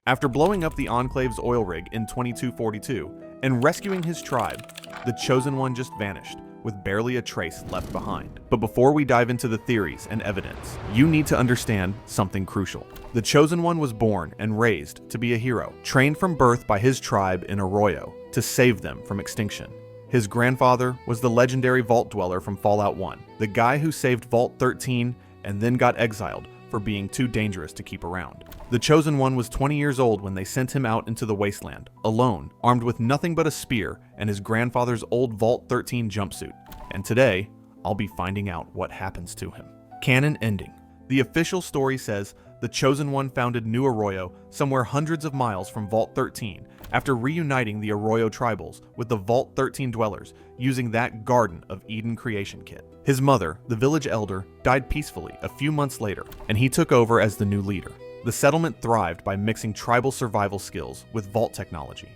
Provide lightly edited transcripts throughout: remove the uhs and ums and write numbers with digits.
After blowing up the Enclave's oil rig in 2242 and rescuing his tribe, the Chosen One just vanished, with barely a trace left behind. But before we dive into the theories and evidence, you need to understand something crucial. The Chosen One was born and raised to be a hero, trained from birth by his tribe in Arroyo to save them from extinction. His grandfather was the legendary Vault Dweller from Fallout 1, the guy who saved Vault 13 and then got exiled for being too dangerous to keep around. The Chosen One was 20 years old when they sent him out into the wasteland, alone, armed with nothing but a spear and his grandfather's old Vault 13 jumpsuit. And today, I'll be finding out what happens to him. Canon ending. The official story says the Chosen One founded New Arroyo somewhere hundreds of miles from Vault 13 after reuniting the Arroyo tribals with the Vault 13 dwellers using that Garden of Eden creation kit. His mother, the village elder, died peacefully a few months later, and he took over as the new leader. The settlement thrived by mixing tribal survival skills with Vault technology,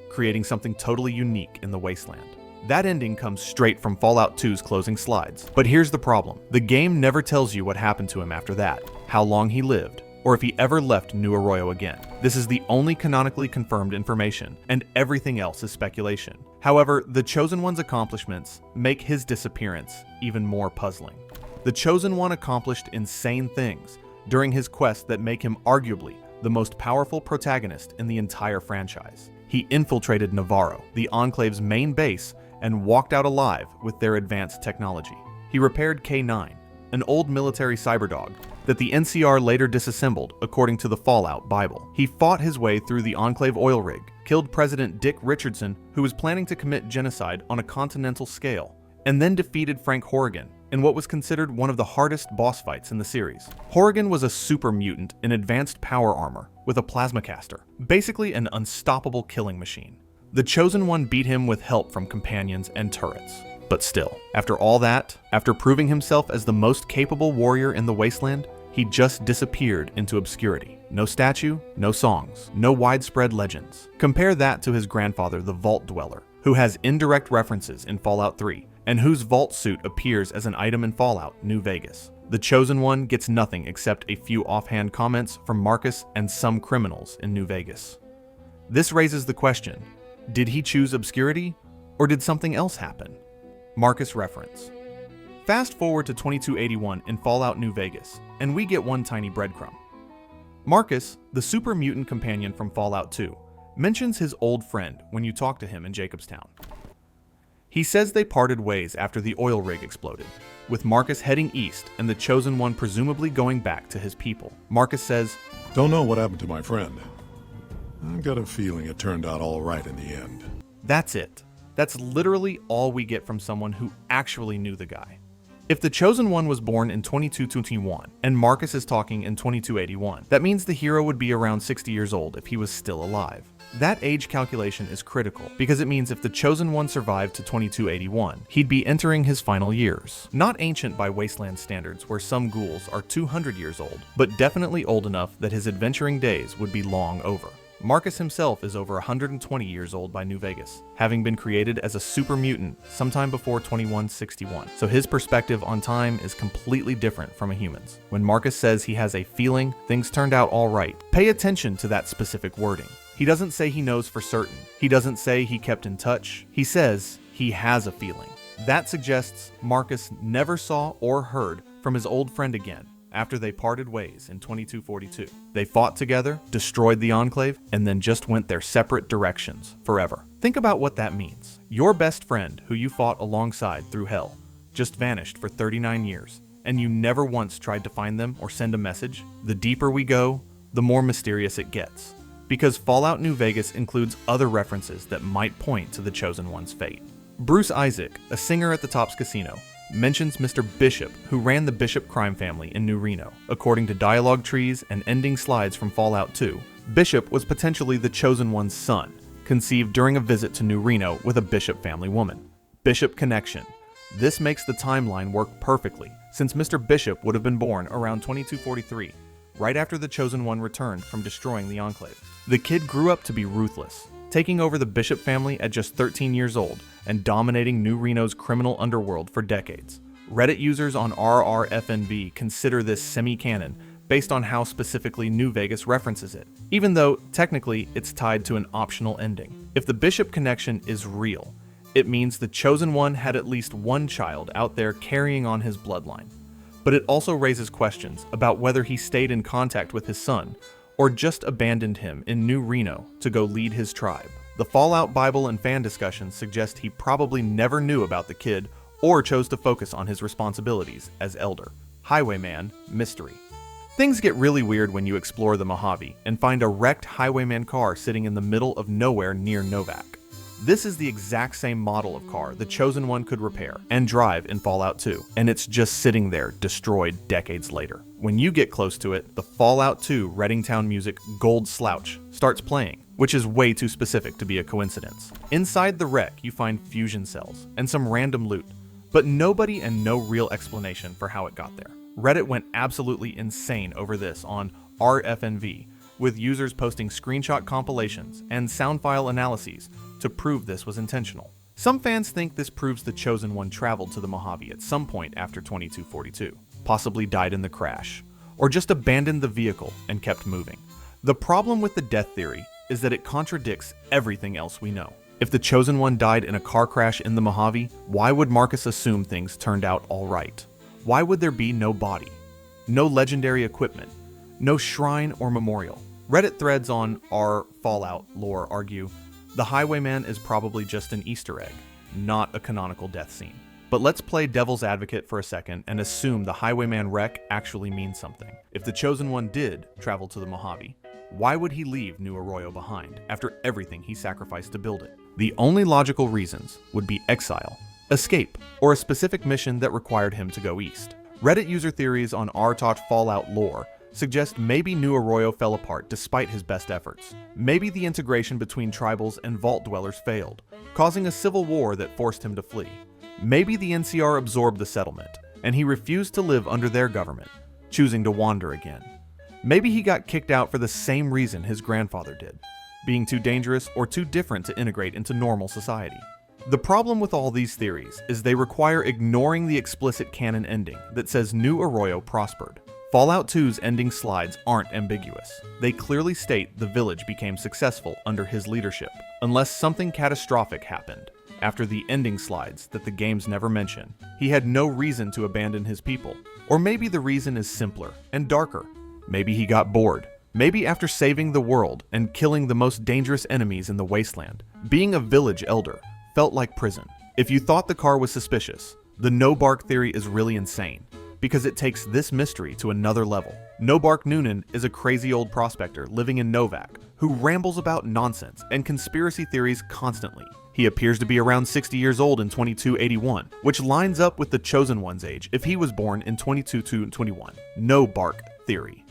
creating something totally unique in the wasteland. That ending comes straight from Fallout 2's closing slides. But here's the problem. The game never tells you what happened to him after that, how long he lived, or if he ever left New Arroyo again. This is the only canonically confirmed information, and everything else is speculation. However, the Chosen One's accomplishments make his disappearance even more puzzling. The Chosen One accomplished insane things during his quest that make him arguably the most powerful protagonist in the entire franchise. He infiltrated Navarro, the Enclave's main base, and walked out alive with their advanced technology. He repaired K9, an old military cyberdog that the NCR later disassembled according to the Fallout Bible. He fought his way through the Enclave oil rig, killed President Dick Richardson, who was planning to commit genocide on a continental scale, and then defeated Frank Horrigan in what was considered one of the hardest boss fights in the series. Horrigan was a super mutant in advanced power armor with a plasma caster, basically an unstoppable killing machine. The Chosen One beat him with help from companions and turrets. But still, after all that, after proving himself as the most capable warrior in the wasteland, he just disappeared into obscurity. No statue, no songs, no widespread legends. Compare that to his grandfather, the Vault Dweller, who has indirect references in Fallout 3, and whose vault suit appears as an item in Fallout New Vegas. The Chosen One gets nothing except a few offhand comments from Marcus and some criminals in New Vegas. This raises the question, did he choose obscurity, or did something else happen? Marcus reference. Fast forward to 2281 in Fallout New Vegas, and we get one tiny breadcrumb. Marcus, the super mutant companion from Fallout 2, mentions his old friend when you talk to him in Jacobstown. He says they parted ways after the oil rig exploded, with Marcus heading east and the Chosen One presumably going back to his people. Marcus says, "Don't know what happened to my friend. I've got a feeling it turned out all right in the end." That's it. That's literally all we get from someone who actually knew the guy. If the Chosen One was born in 2221 and Marcus is talking in 2281, that means the hero would be around 60 years old if he was still alive. That age calculation is critical because it means if the Chosen One survived to 2281, he'd be entering his final years. Not ancient by wasteland standards where some ghouls are 200 years old, but definitely old enough that his adventuring days would be long over. Marcus himself is over 120 years old by New Vegas, having been created as a super mutant sometime before 2161, so his perspective on time is completely different from a human's. When Marcus says he has a feeling things turned out all right, pay attention to that specific wording. He doesn't say he knows for certain. He doesn't say he kept in touch. He says he has a feeling. That suggests Marcus never saw or heard from his old friend again after they parted ways in 2242. They fought together, destroyed the Enclave, and then just went their separate directions forever. Think about what that means. Your best friend, who you fought alongside through hell, just vanished for 39 years, and you never once tried to find them or send a message. The deeper we go, the more mysterious it gets, because Fallout New Vegas includes other references that might point to the Chosen One's fate. Bruce Isaac, a singer at the Tops Casino, mentions Mr. Bishop, who ran the Bishop crime family in New Reno. According to dialogue trees and ending slides from Fallout 2, Bishop was potentially the Chosen One's son, conceived during a visit to New Reno with a Bishop family woman. Bishop connection. This makes the timeline work perfectly, since Mr. Bishop would have been born around 2243, right after the Chosen One returned from destroying the Enclave. The kid grew up to be ruthless, taking over the Bishop family at just 13 years old and dominating New Reno's criminal underworld for decades. Reddit users on RRFNB consider this semi-canon based on how specifically New Vegas references it, even though technically it's tied to an optional ending. If the Bishop connection is real, it means the Chosen One had at least one child out there carrying on his bloodline. But it also raises questions about whether he stayed in contact with his son, or just abandoned him in New Reno to go lead his tribe. The Fallout Bible and fan discussions suggest he probably never knew about the kid or chose to focus on his responsibilities as elder. Highwayman mystery. Things get really weird when you explore the Mojave and find a wrecked Highwayman car sitting in the middle of nowhere near Novac. This is the exact same model of car the Chosen One could repair and drive in Fallout 2, and it's just sitting there destroyed decades later. When you get close to it, the Fallout 2 Reddingtown music Gold Slouch starts playing, which is way too specific to be a coincidence. Inside the wreck, you find fusion cells and some random loot, but nobody and no real explanation for how it got there. Reddit went absolutely insane over this on RFNV, with users posting screenshot compilations and sound file analyses to prove this was intentional. Some fans think this proves the Chosen One traveled to the Mojave at some point after 2242, possibly died in the crash, or just abandoned the vehicle and kept moving. The problem with the death theory is that it contradicts everything else we know. If the Chosen One died in a car crash in the Mojave, why would Marcus assume things turned out all right? Why would there be no body, no legendary equipment, no shrine or memorial? Reddit threads on our Fallout lore argue the Highwayman is probably just an Easter egg, not a canonical death scene. But let's play devil's advocate for a second and assume the Highwayman wreck actually means something. If the Chosen One did travel to the Mojave, why would he leave New Arroyo behind after everything he sacrificed to build it? The only logical reasons would be exile, escape, or a specific mission that required him to go east. Reddit user theories on r/taught Fallout lore suggest maybe New Arroyo fell apart despite his best efforts. Maybe the integration between tribals and vault dwellers failed, causing a civil war that forced him to flee. Maybe the NCR absorbed the settlement, and he refused to live under their government, choosing to wander again. Maybe he got kicked out for the same reason his grandfather did, being too dangerous or too different to integrate into normal society. The problem with all these theories is they require ignoring the explicit canon ending that says New Arroyo prospered. Fallout 2's ending slides aren't ambiguous. They clearly state the village became successful under his leadership, unless something catastrophic happened. After the ending slides that the games never mention, he had no reason to abandon his people. Or maybe the reason is simpler and darker. Maybe he got bored. Maybe after saving the world and killing the most dangerous enemies in the wasteland, being a village elder felt like prison. If you thought the car was suspicious, the No Bark theory is really insane, because it takes this mystery to another level. No Bark Noonan is a crazy old prospector living in Novac who rambles about nonsense and conspiracy theories constantly. He appears to be around 60 years old in 2281, which lines up with the Chosen One's age if he was born in 2221. No Bark theory.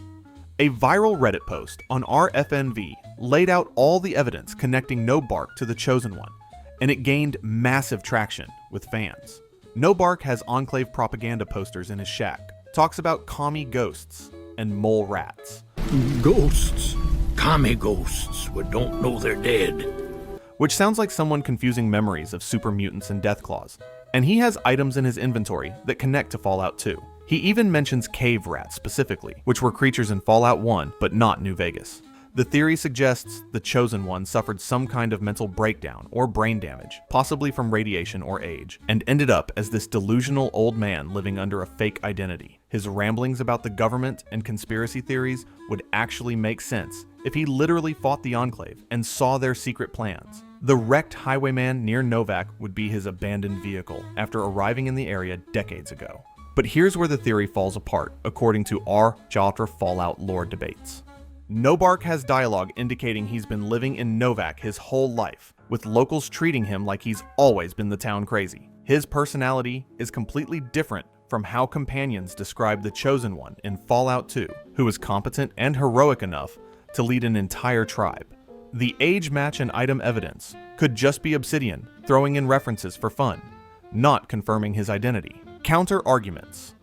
A viral Reddit post on RFNV laid out all the evidence connecting No Bark to the Chosen One, and it gained massive traction with fans. No Bark has Enclave propaganda posters in his shack, talks about commie ghosts and mole rats. Ghosts. Commie ghosts who don't know they're dead. Which sounds like someone confusing memories of super mutants and Deathclaws. And he has items in his inventory that connect to Fallout 2. He even mentions cave rats specifically, which were creatures in Fallout 1 but not New Vegas. The theory suggests the Chosen One suffered some kind of mental breakdown or brain damage, possibly from radiation or age, and ended up as this delusional old man living under a fake identity. His ramblings about the government and conspiracy theories would actually make sense if he literally fought the Enclave and saw their secret plans. The wrecked Highwayman near Novac would be his abandoned vehicle after arriving in the area decades ago. But here's where the theory falls apart, according to r/Jaltra Fallout lore debates. No Bark has dialogue indicating he's been living in Novac his whole life, with locals treating him like he's always been the town crazy. His personality is completely different from how companions describe the Chosen One in Fallout 2, who is competent and heroic enough to lead an entire tribe. The age match and item evidence could just be Obsidian throwing in references for fun, not confirming his identity. Counter arguments.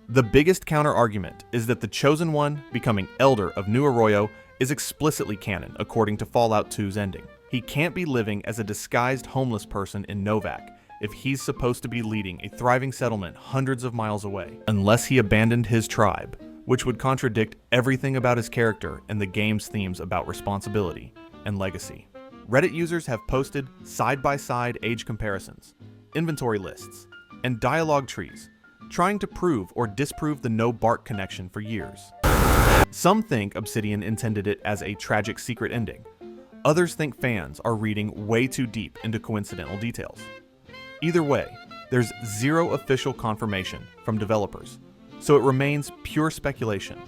The biggest counter-argument is that the Chosen One becoming Elder of New Arroyo is explicitly canon according to Fallout 2's ending. He can't be living as a disguised homeless person in Novac if he's supposed to be leading a thriving settlement hundreds of miles away, unless he abandoned his tribe which would contradict everything about his character and the game's themes about responsibility and legacy. Reddit users have posted side-by-side age comparisons, inventory lists, and dialogue trees, trying to prove or disprove the no Bart connection for years. Some think Obsidian intended it as a tragic secret ending. Others think fans are reading way too deep into coincidental details. Either way, there's zero official confirmation from developers, so it remains pure speculation.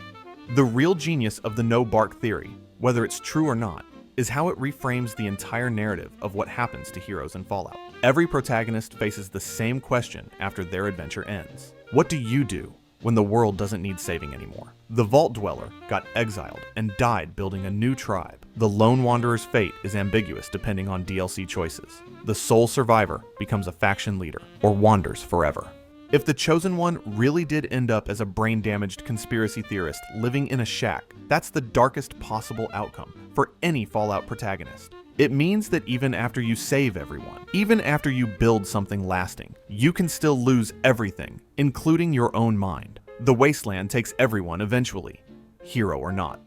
The real genius of the no Bart theory, whether it's true or not, is how it reframes the entire narrative of what happens to heroes in Fallout. Every protagonist faces the same question after their adventure ends. What do you do when the world doesn't need saving anymore? The Vault Dweller got exiled and died building a new tribe. The Lone Wanderer's fate is ambiguous depending on DLC choices. The sole survivor becomes a faction leader or wanders forever. If the Chosen One really did end up as a brain-damaged conspiracy theorist living in a shack, that's the darkest possible outcome for any Fallout protagonist. It means that even after you save everyone, even after you build something lasting, you can still lose everything, including your own mind. The Wasteland takes everyone eventually, hero or not.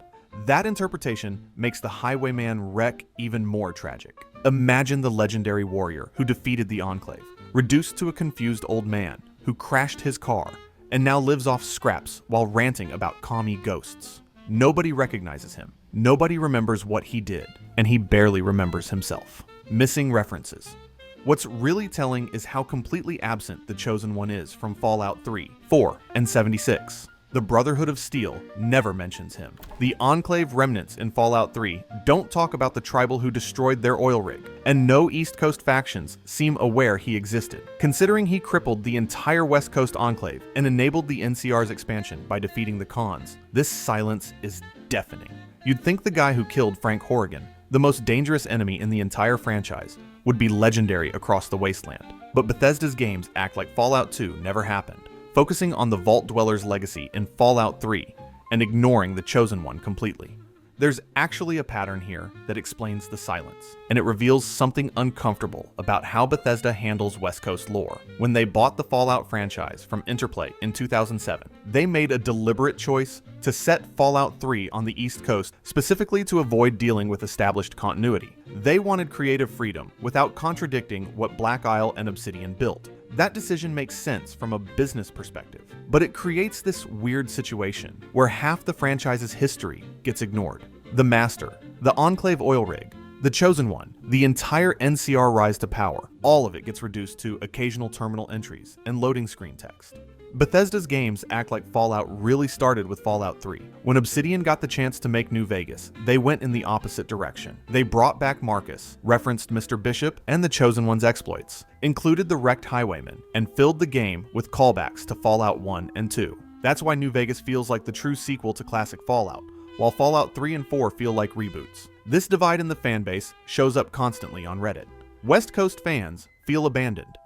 That interpretation makes the Highwayman wreck even more tragic. Imagine the legendary warrior who defeated the Enclave, reduced to a confused old man who crashed his car and now lives off scraps while ranting about commie ghosts. Nobody recognizes him. Nobody remembers what he did, and he barely remembers himself. Missing references. What's really telling is how completely absent the Chosen One is from Fallout 3, 4, and 76. The Brotherhood of Steel never mentions him. The Enclave remnants in Fallout 3 don't talk about the tribal who destroyed their oil rig, and no East Coast factions seem aware he existed. Considering he crippled the entire West Coast Enclave and enabled the NCR's expansion by defeating the Khans, this silence is deafening. You'd think the guy who killed Frank Horrigan, the most dangerous enemy in the entire franchise, would be legendary across the Wasteland. But Bethesda's games act like Fallout 2 never happened, focusing on the Vault Dweller's legacy in Fallout 3 and ignoring the Chosen One completely. There's actually a pattern here that explains the silence, and it reveals something uncomfortable about how Bethesda handles West Coast lore. When they bought the Fallout franchise from Interplay in 2007, they made a deliberate choice to set Fallout 3 on the East Coast specifically to avoid dealing with established continuity. They wanted creative freedom without contradicting what Black Isle and Obsidian built. That decision makes sense from a business perspective, but it creates this weird situation where half the franchise's history gets ignored. The Master, the Enclave oil rig, the Chosen One, the entire NCR rise to power, all of it gets reduced to occasional terminal entries and loading screen text. Bethesda's games act like Fallout really started with Fallout 3. When Obsidian got the chance to make New Vegas, they went in the opposite direction. They brought back Marcus, referenced Mr. Bishop and the Chosen One's exploits, included the wrecked Highwayman, and filled the game with callbacks to Fallout 1 and 2. That's why New Vegas feels like the true sequel to classic Fallout, while Fallout 3 and 4 feel like reboots. This divide in the fanbase shows up constantly on Reddit. West Coast fans feel abandoned.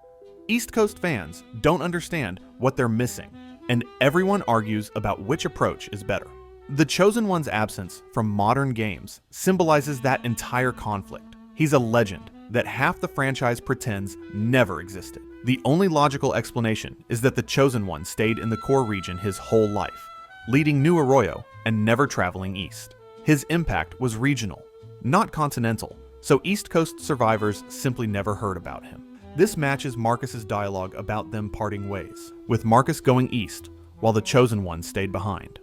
East Coast fans don't understand what they're missing, and everyone argues about which approach is better. The Chosen One's absence from modern games symbolizes that entire conflict. He's a legend that half the franchise pretends never existed. The only logical explanation is that the Chosen One stayed in the core region his whole life, leading New Arroyo and never traveling east. His impact was regional, not continental, so East Coast survivors simply never heard about him. This matches Marcus's dialogue about them parting ways, with Marcus going east while the Chosen One stayed behind.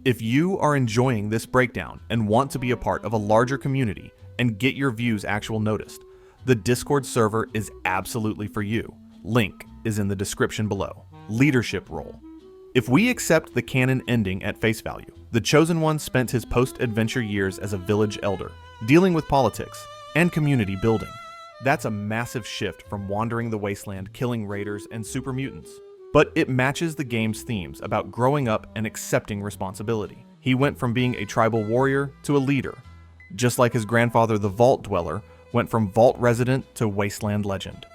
If you are enjoying this breakdown and want to be a part of a larger community and get your views actual noticed, the Discord server is absolutely for you. Link is in the description below. Leadership role. If we accept the canon ending at face value, the Chosen One spent his post-adventure years as a village elder, dealing with politics and community building. That's a massive shift from wandering the wasteland, killing raiders and super mutants. But it matches the game's themes about growing up and accepting responsibility. He went from being a tribal warrior to a leader, just like his grandfather, the Vault Dweller, went from Vault resident to wasteland legend.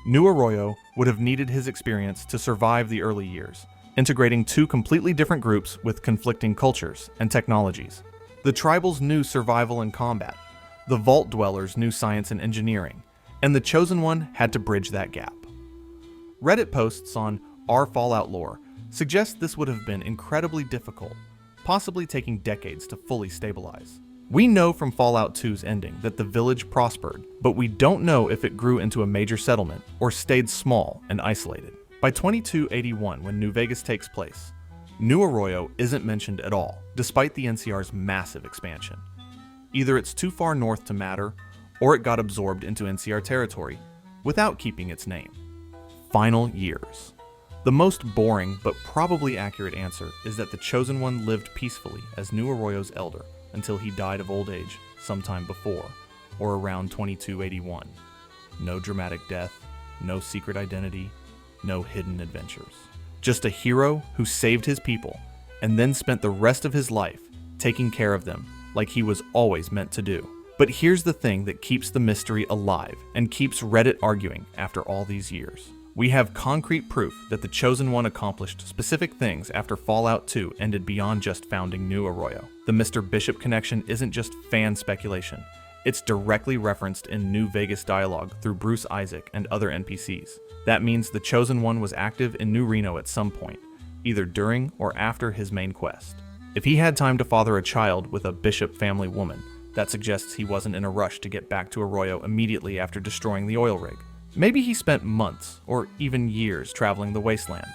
New Arroyo would have needed his experience to survive the early years, integrating two completely different groups with conflicting cultures and technologies. The tribals knew survival and combat, the Vault Dwellers knew science and engineering, and the Chosen One had to bridge that gap. Reddit posts on our Fallout lore suggest this would have been incredibly difficult, possibly taking decades to fully stabilize. We know from Fallout 2's ending that the village prospered, but we don't know if it grew into a major settlement or stayed small and isolated. By 2281, when New Vegas takes place, New Arroyo isn't mentioned at all, despite the NCR's massive expansion. Either it's too far north to matter, or it got absorbed into NCR territory without keeping its name. Final years. The most boring but probably accurate answer is that the Chosen One lived peacefully as New Arroyo's elder until he died of old age sometime before, or around 2281. No dramatic death, no secret identity, no hidden adventures. Just a hero who saved his people and then spent the rest of his life taking care of them like he was always meant to do. But here's the thing that keeps the mystery alive and keeps Reddit arguing after all these years. We have concrete proof that the Chosen One accomplished specific things after Fallout 2 ended beyond just founding New Arroyo. The Mr. Bishop connection isn't just fan speculation. It's directly referenced in New Vegas dialogue through Bruce Isaac and other NPCs. That means the Chosen One was active in New Reno at some point, either during or after his main quest. If he had time to father a child with a Bishop family woman, that suggests he wasn't in a rush to get back to Arroyo immediately after destroying the oil rig. Maybe he spent months, or even years, traveling the wasteland,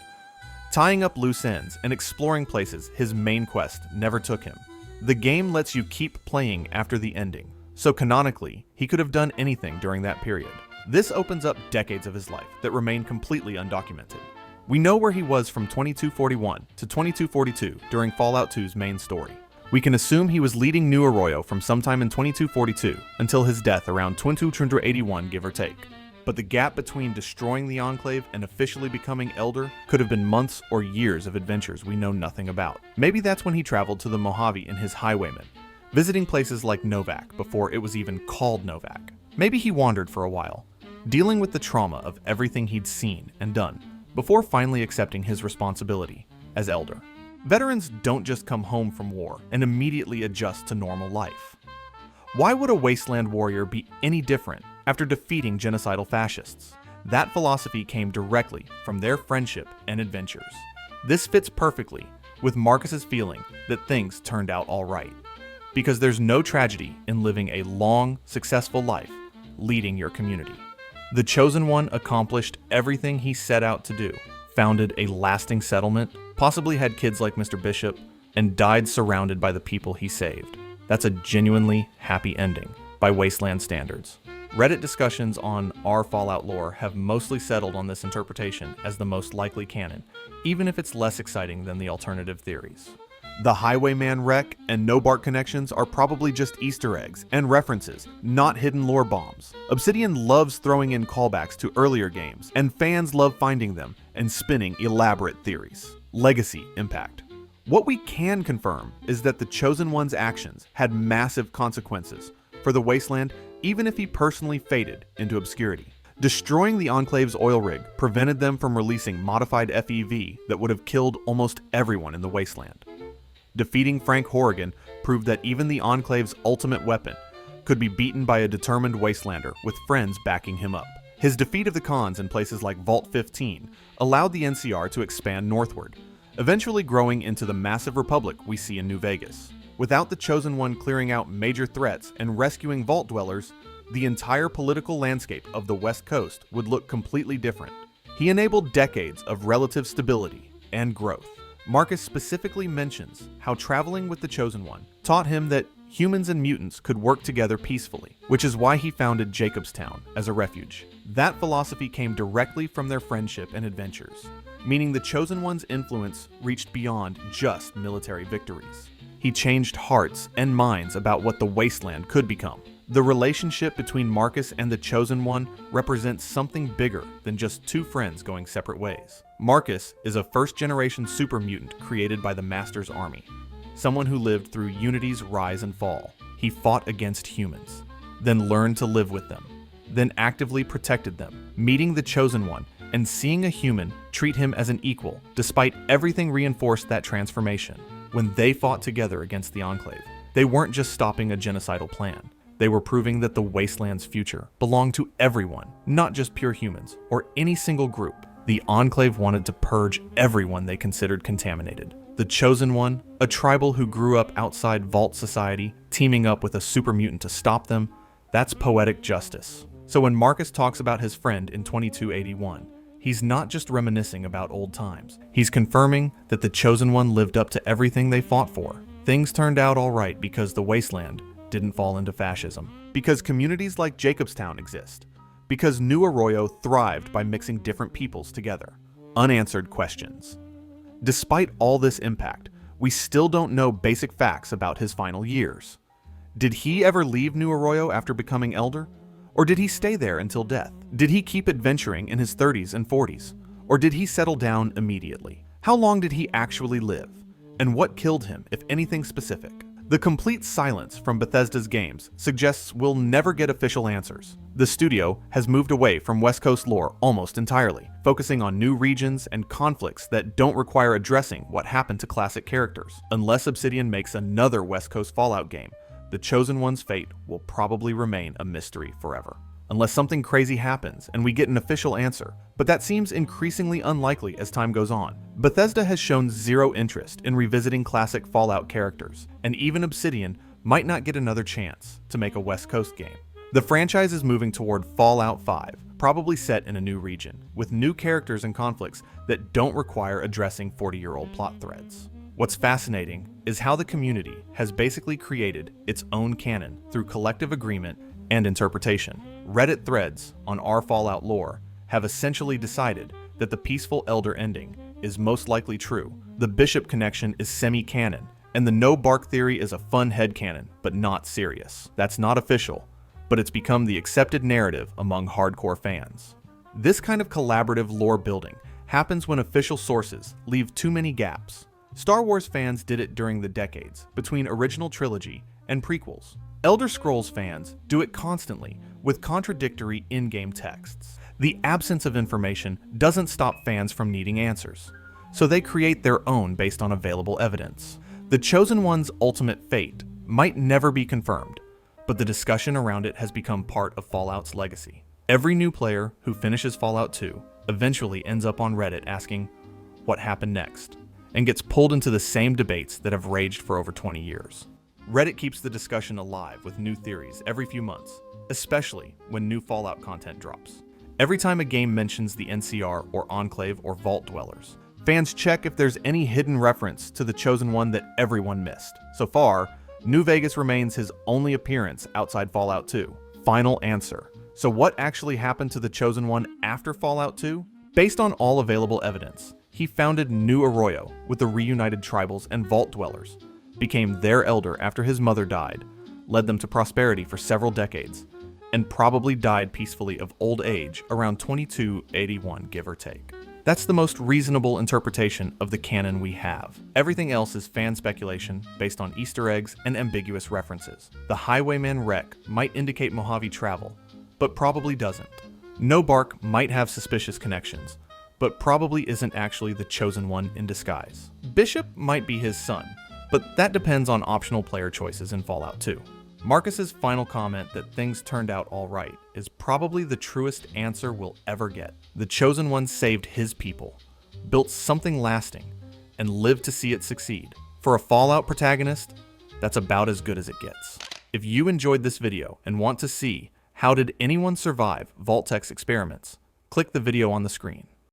tying up loose ends and exploring places his main quest never took him. The game lets you keep playing after the ending, so canonically, he could have done anything during that period. This opens up decades of his life that remain completely undocumented. We know where he was from 2241 to 2242 during Fallout 2's main story. We can assume he was leading New Arroyo from sometime in 2242 until his death around 2281, give or take. But the gap between destroying the Enclave and officially becoming Elder could have been months or years of adventures we know nothing about. Maybe that's when he traveled to the Mojave in his Highwayman, visiting places like Novac before it was even called Novac. Maybe he wandered for a while, dealing with the trauma of everything he'd seen and done, before finally accepting his responsibility as Elder. Veterans don't just come home from war and immediately adjust to normal life. Why would a wasteland warrior be any different after defeating genocidal fascists? That philosophy came directly from their friendship and adventures. This fits perfectly with Marcus's feeling that things turned out all right, because there's no tragedy in living a long, successful life leading your community. The Chosen One accomplished everything he set out to do, founded a lasting settlement, possibly had kids like Mr. Bishop, and died surrounded by the people he saved. That's a genuinely happy ending by Wasteland standards. Reddit discussions on our Fallout lore have mostly settled on this interpretation as the most likely canon, even if it's less exciting than the alternative theories. The Highwayman wreck and No Bark connections are probably just Easter eggs and references, not hidden lore bombs. Obsidian loves throwing in callbacks to earlier games, and fans love finding them and spinning elaborate theories. Legacy impact. What we can confirm is that the Chosen One's actions had massive consequences for the Wasteland, even if he personally faded into obscurity. Destroying the Enclave's oil rig prevented them from releasing modified FEV that would have killed almost everyone in the Wasteland. Defeating Frank Horrigan proved that even the Enclave's ultimate weapon could be beaten by a determined Wastelander with friends backing him up. His defeat of the Khans in places like Vault 15 allowed the NCR to expand northward, eventually growing into the massive republic we see in New Vegas. Without the Chosen One clearing out major threats and rescuing Vault dwellers, the entire political landscape of the West Coast would look completely different. He enabled decades of relative stability and growth. Marcus specifically mentions how traveling with the Chosen One taught him that humans and mutants could work together peacefully, which is why he founded Jacobstown as a refuge. That philosophy came directly from their friendship and adventures, meaning the Chosen One's influence reached beyond just military victories. He changed hearts and minds about what the Wasteland could become. The relationship between Marcus and the Chosen One represents something bigger than just two friends going separate ways. Marcus is a first-generation super mutant created by the Master's army, someone who lived through Unity's rise and fall. He fought against humans, then learned to live with them, then actively protected them. Meeting the Chosen One and seeing a human treat him as an equal, despite everything, reinforced that transformation. When they fought together against the Enclave, they weren't just stopping a genocidal plan. They were proving that the Wasteland's future belonged to everyone, not just pure humans or any single group. The Enclave wanted to purge everyone they considered contaminated. The Chosen One, a tribal who grew up outside Vault society, teaming up with a super mutant to stop them, that's poetic justice. So when Marcus talks about his friend in 2281, he's not just reminiscing about old times. He's confirming that the Chosen One lived up to everything they fought for. Things turned out all right because the Wasteland didn't fall into fascism. Because communities like Jacobstown exist. Because New Arroyo thrived by mixing different peoples together. Unanswered questions. Despite all this impact, we still don't know basic facts about his final years. Did he ever leave New Arroyo after becoming Elder? Or did he stay there until death? Did he keep adventuring in his 30s and 40s? Or did he settle down immediately? How long did he actually live? And what killed him, if anything specific? The complete silence from Bethesda's games suggests we'll never get official answers. The studio has moved away from West Coast lore almost entirely, focusing on new regions and conflicts that don't require addressing what happened to classic characters. Unless Obsidian makes another West Coast Fallout game, the Chosen One's fate will probably remain a mystery forever. Unless something crazy happens and we get an official answer, but that seems increasingly unlikely as time goes on. Bethesda has shown zero interest in revisiting classic Fallout characters, and even Obsidian might not get another chance to make a West Coast game. The franchise is moving toward Fallout 5, probably set in a new region, with new characters and conflicts that don't require addressing 40-year-old plot threads. What's fascinating is how the community has basically created its own canon through collective agreement and interpretation. Reddit threads on our Fallout lore have essentially decided that the peaceful Elder ending is most likely true. The Bishop connection is semi-canon, and the no bark theory is a fun headcanon, but not serious. That's not official, but it's become the accepted narrative among hardcore fans. This kind of collaborative lore building happens when official sources leave too many gaps. Star Wars fans did it during the decades between original trilogy and prequels. Elder Scrolls fans do it constantly with contradictory in-game texts. The absence of information doesn't stop fans from needing answers, so they create their own based on available evidence. The Chosen One's ultimate fate might never be confirmed, but the discussion around it has become part of Fallout's legacy. Every new player who finishes Fallout 2 eventually ends up on Reddit asking, "What happened next?" and gets pulled into the same debates that have raged for over 20 years. Reddit keeps the discussion alive with new theories every few months, especially when new Fallout content drops. Every time a game mentions the NCR or Enclave or Vault Dwellers, fans check if there's any hidden reference to the Chosen One that everyone missed. So far, New Vegas remains his only appearance outside Fallout 2. Final answer. So what actually happened to the Chosen One after Fallout 2? Based on all available evidence, he founded New Arroyo with the reunited tribals and Vault Dwellers, became their elder after his mother died, led them to prosperity for several decades, and probably died peacefully of old age around 2281, give or take. That's the most reasonable interpretation of the canon we have. Everything else is fan speculation based on Easter eggs and ambiguous references. The Highwayman wreck might indicate Mojave travel, but probably doesn't. No Bark might have suspicious connections, but probably isn't actually the Chosen One in disguise. Bishop might be his son, but that depends on optional player choices in Fallout 2. Marcus's final comment that things turned out all right is probably the truest answer we'll ever get. The Chosen One saved his people, built something lasting, and lived to see it succeed. For a Fallout protagonist, that's about as good as it gets. If you enjoyed this video and want to see how did anyone survive Vault-Tec's experiments, click the video on the screen.